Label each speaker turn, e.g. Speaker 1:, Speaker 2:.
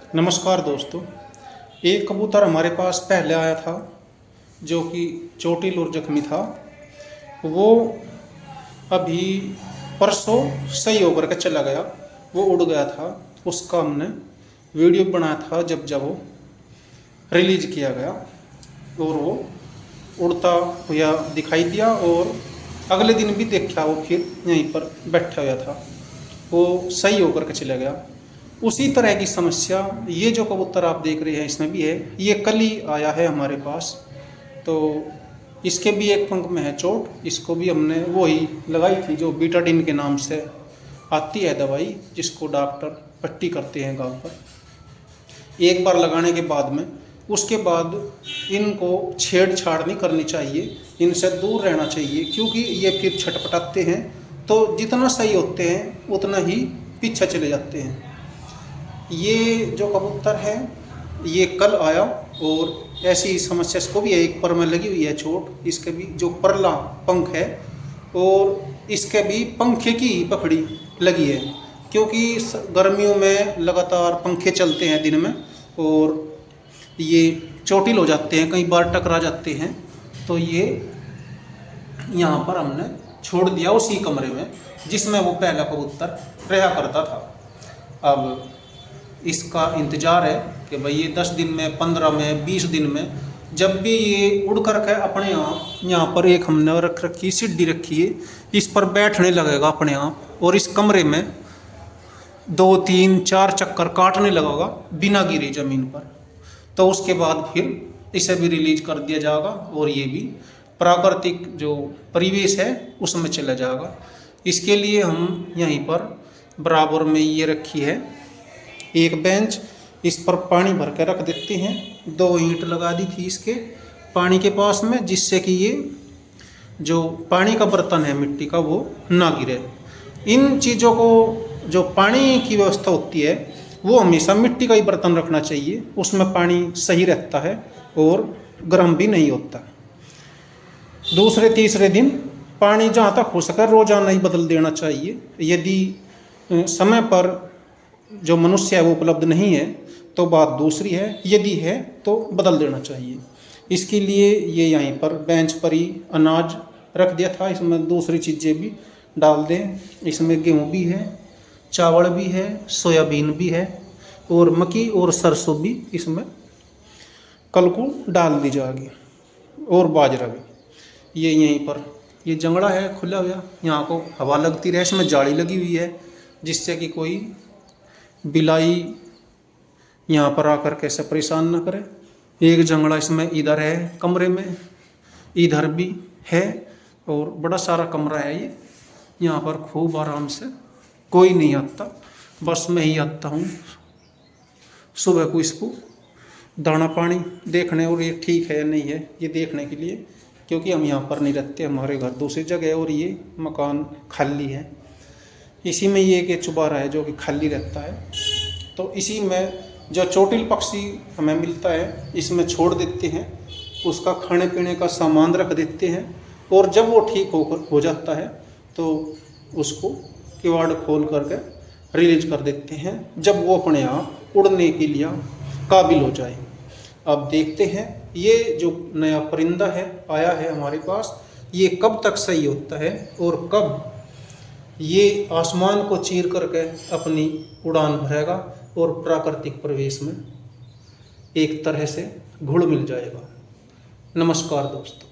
Speaker 1: नमस्कार दोस्तों। एक कबूतर हमारे पास पहले आया था जो कि चोटिल और जख्मी था। वो अभी परसों सही होकर के चला गया। वो उड़ गया था। उसका हमने वीडियो बनाया था जब वो रिलीज किया गया और वो उड़ता हुआ दिखाई दिया और अगले दिन भी देखा वो फिर यहीं पर बैठा हुआ था। वो सही होकर के चला गया। उसी तरह की समस्या ये जो कबूतर आप देख रहे हैं इसमें भी है। ये कल ही आया है हमारे पास, तो इसके भी एक पंख में है चोट। इसको भी हमने वो ही लगाई थी जो बीटाडिन के नाम से आती है दवाई, जिसको डॉक्टर पट्टी करते हैं गाँव पर। एक बार लगाने के बाद में उसके बाद इनको छेड़छाड़ नहीं करनी चाहिए, इनसे दूर रहना चाहिए, क्योंकि ये फिर छटपटाते हैं तो जितना सही होते हैं उतना ही पीछे चले जाते हैं। ये जो कबूतर है ये कल आया और ऐसी समस्या इसको भी है। एक पर में लगी हुई है चोट। इसके भी जो परला पंख है और इसके भी पंखे की पकड़ी लगी है, क्योंकि गर्मियों में लगातार पंखे चलते हैं दिन में और ये चोटिल हो जाते हैं, कई बार टकरा जाते हैं। तो ये यहाँ पर हमने छोड़ दिया उसी कमरे में जिसमें वो पहला कबूतर रहा करता था। अब इसका इंतज़ार है कि भाई ये 10 दिन में, 15 में, 20 दिन में जब भी ये उड़ कर के अपने आप यहाँ पर एक हमने रख रखी सीढ़ी रखी है, इस पर बैठने लगेगा अपने आप और इस कमरे में 2, 3, 4 चक्कर काटने लगेगा बिना गिरे ज़मीन पर। तो उसके बाद फिर इसे भी रिलीज कर दिया जाएगा और ये भी प्राकृतिक जो परिवेश है उसमें चला जाएगा। इसके लिए हम यहीं पर बराबर में ये रखी है एक बेंच, इस पर पानी भर के रख देते हैं। 2 ईंट लगा दी थी इसके पानी के पास में, जिससे कि ये जो पानी का बर्तन है मिट्टी का वो ना गिरे। इन चीज़ों को जो पानी की व्यवस्था होती है वो हमेशा मिट्टी का ही बर्तन रखना चाहिए, उसमें पानी सही रहता है और गर्म भी नहीं होता। दूसरे तीसरे दिन पानी जहाँ तक हो सके रोजाना ही बदल देना चाहिए। यदि समय पर जो मनुष्य है वो उपलब्ध नहीं है तो बात दूसरी है, यदि है तो बदल देना चाहिए। इसके लिए ये यहीं पर बेंच पर ही अनाज रख दिया था, इसमें दूसरी चीज़ें भी डाल दें। इसमें गेहूँ भी है, चावल भी है, सोयाबीन भी है और मक्की और सरसों भी इसमें कल को डाल दी जाएगी और बाजरा भी। ये यहीं पर ये जंगड़ा है खुला हुआ, यहाँ को हवा लगती रहे। इसमें जाली लगी हुई है जिससे कि कोई बिलाई यहाँ पर आकर कैसे परेशान न करे। एक जंगला इसमें इधर है कमरे में, इधर भी है और बड़ा सारा कमरा है ये। यहाँ पर खूब आराम से कोई नहीं आता, बस मैं ही आता हूँ सुबह को इसको दाना पानी देखने और ये ठीक है या नहीं है ये देखने के लिए, क्योंकि हम यहाँ पर नहीं रहते, हमारे घर दूसरी जगह है और ये मकान खाली है। इसी में ये एक चुबारा है जो कि खाली रहता है, तो इसी में जो चोटिल पक्षी हमें मिलता है इसमें छोड़ देते हैं, उसका खाने पीने का सामान रख देते हैं और जब वो ठीक हो जाता है तो उसको किवाड़ खोल करके रिलीज कर देते हैं जब वो अपने आप उड़ने के लिए काबिल हो जाए। अब देखते हैं ये जो नया परिंदा है आया है हमारे पास, ये कब तक सही होता है और कब ये आसमान को चीर करके अपनी उड़ान भरेगा और प्राकृतिक परिवेश में एक तरह से घुल मिल जाएगा। नमस्कार दोस्तों।